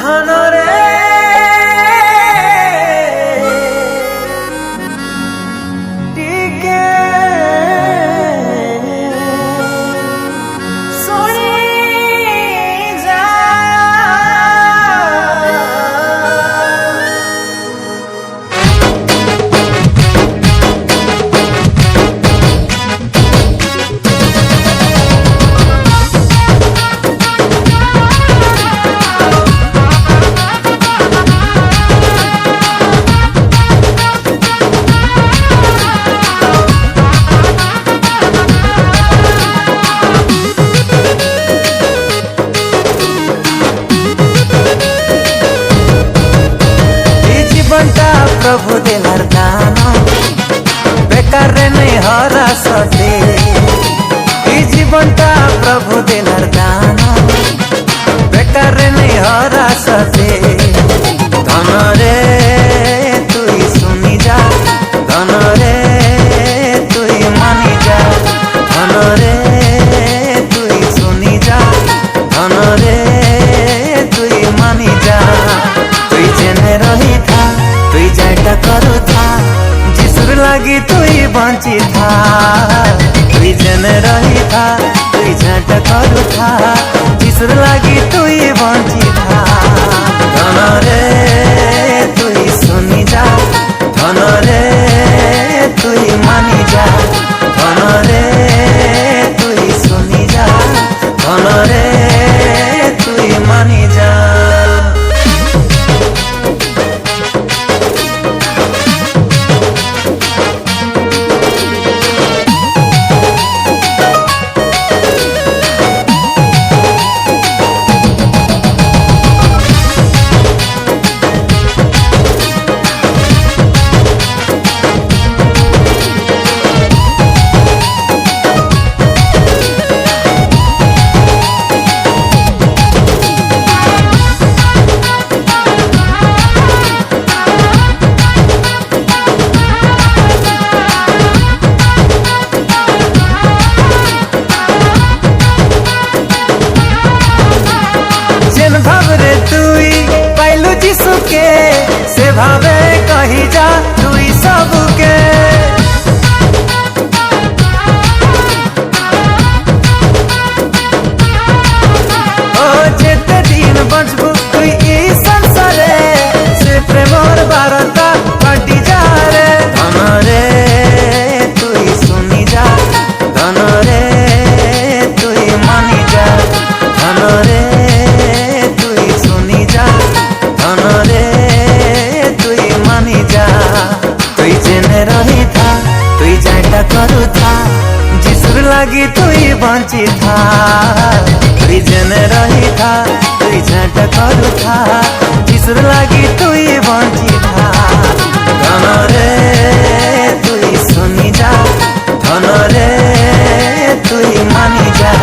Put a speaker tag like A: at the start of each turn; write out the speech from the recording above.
A: ধনরে টিকে শুনি যা प्रभु देलार दान बेकार रे नहीं हरा सटे जीवनटा प्रभु देलार दान बेकार रे नहीं हरा सटे धन रे तुई सुनी जा धन रे तुई मानी जा धन रे तुई सुनी जा धन रे तुई मानी जा तुई जेने रही था तुई जाटा करू था जिसुर लगी तुई बंची था तुई जन रही था तुई जाटा करू था जिसुर लगी तुई बंची था धन रे तुई सुनी जा धन रे तुई मानी जा धन रे तुई सुनी जा धन रे तुई मानी जा। भावरे तुई पाइलु जीसु के से भावे कही जा तुई सबके ओ जेते दिन बचबू तुई ई संसारे से प्रेमर बारता कटी जा रे धन रे तुई सुनी जा धन रे तुई मानी जा धन रे धन रे तुई मानी जा तुई जेने रही था तुई जाटा करू था जिसुर लगी तुई बंची था तुई जेने रही था तुई जाटा करू था जिसुर लगी तुई बंची था धन रे तुई सुनी जा धन रे तुई मानी जा।